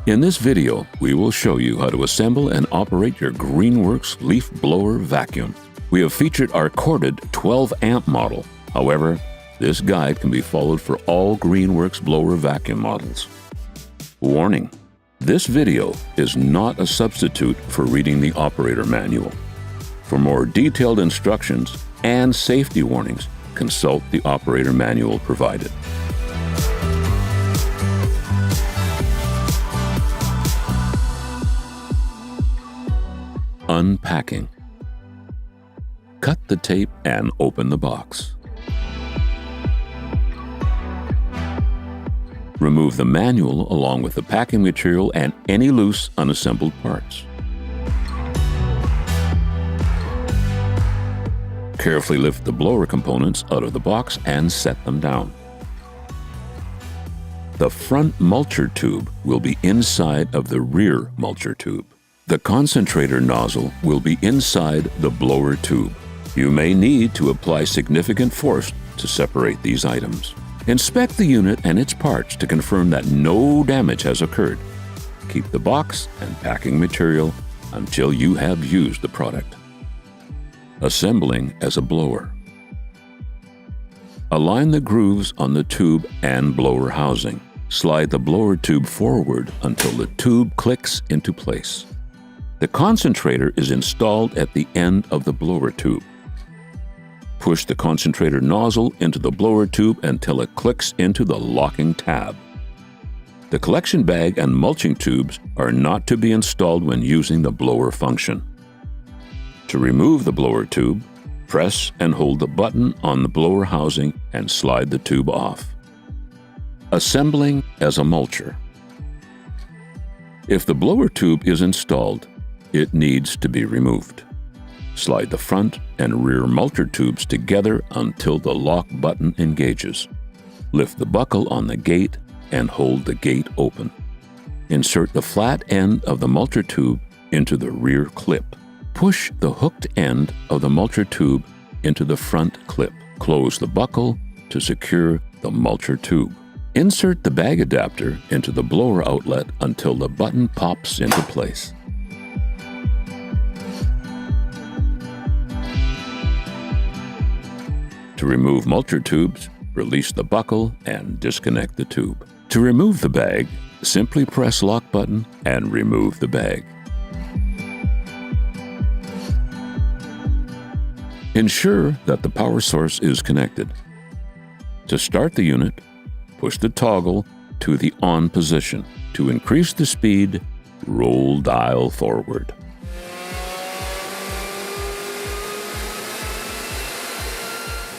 In this video, we will show you how to assemble and operate your GREENWORKS leaf blower vacuum. We have featured our corded 12-amp model. However, this guide can be followed for all GREENWORKS blower vacuum models. Warning: this video is not a substitute for reading the operator manual. For more detailed instructions and safety warnings, consult the operator manual provided. Unpacking. Cut the tape and open the box. Remove the manual along with the packing material and any loose, unassembled parts. Carefully lift the blower components out of the box and set them down. The front mulcher tube will be inside of the rear mulcher tube. The concentrator nozzle will be inside the blower tube. You may need to apply significant force to separate these items. Inspect the unit and its parts to confirm that no damage has occurred. Keep the box and packing material until you have used the product. Assembling as a blower. Align the grooves on the tube and blower housing. Slide the blower tube forward until the tube clicks into place. The concentrator is installed at the end of the blower tube. Push the concentrator nozzle into the blower tube until it clicks into the locking tab. The collection bag and mulching tubes are not to be installed when using the blower function. To remove the blower tube, press and hold the button on the blower housing and slide the tube off. Assembling as a mulcher. If the blower tube is installed, it needs to be removed. Slide the front and rear mulcher tubes together until the lock button engages. Lift the buckle on the gate and hold the gate open. Insert the flat end of the mulcher tube into the rear clip. Push the hooked end of the mulcher tube into the front clip. Close the buckle to secure the mulcher tube. Insert the bag adapter into the blower outlet until the button pops into place. To remove mulcher tubes, release the buckle and disconnect the tube. To remove the bag, simply press lock button and remove the bag. Ensure that the power source is connected. To start the unit, push the toggle to the on position. To increase the speed, roll dial forward.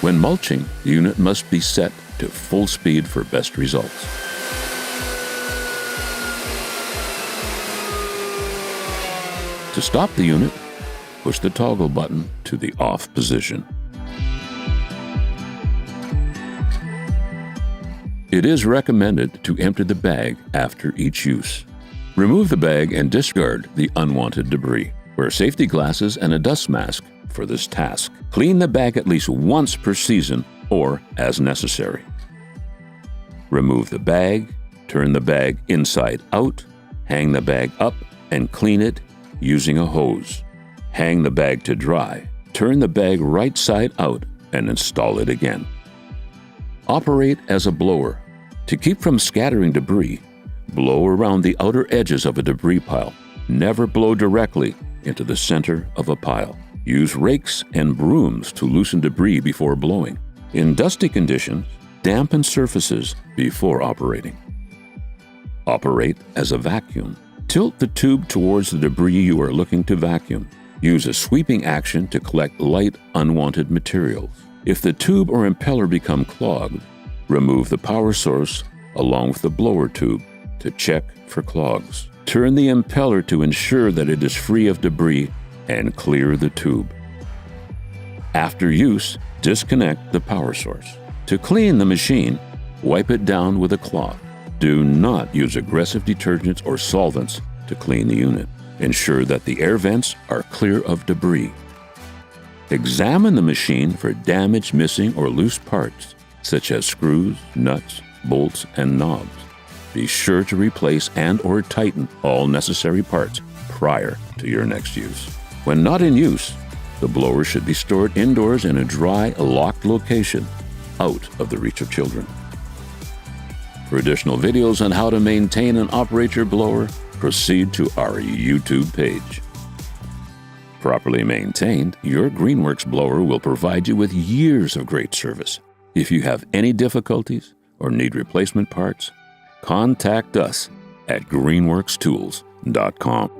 When mulching, the unit must be set to full speed for best results. To stop the unit, push the toggle button to the off position. It is recommended to empty the bag after each use. Remove the bag and discard the unwanted debris. Wear safety glasses and a dust mask for this task. Clean the bag at least once per season or as necessary. Remove the bag, turn the bag inside out, hang the bag up and clean it using a hose. Hang the bag to dry, turn the bag right side out and install it again. Operate as a blower. To keep from scattering debris, blow around the outer edges of a debris pile. Never blow directly into the center of a pile. Use rakes and brooms to loosen debris before blowing. In dusty conditions, dampen surfaces before operating. Operate as a vacuum. Tilt the tube towards the debris you are looking to vacuum. Use a sweeping action to collect light, unwanted materials. If the tube or impeller become clogged, remove the power source along with the blower tube to check for clogs. Turn the impeller to ensure that it is free of debris and clear the tube. After use, disconnect the power source. To clean the machine, wipe it down with a cloth. Do not use aggressive detergents or solvents to clean the unit. Ensure that the air vents are clear of debris. Examine the machine for damaged, missing, or loose parts, such as screws, nuts, bolts, and knobs. Be sure to replace and/or tighten all necessary parts prior to your next use. When not in use, the blower should be stored indoors in a dry, locked location, out of the reach of children. For additional videos on how to maintain and operate your blower, proceed to our YouTube page. Properly maintained, your GREENWORKS blower will provide you with years of great service. If you have any difficulties or need replacement parts, contact us at greenworkstools.com.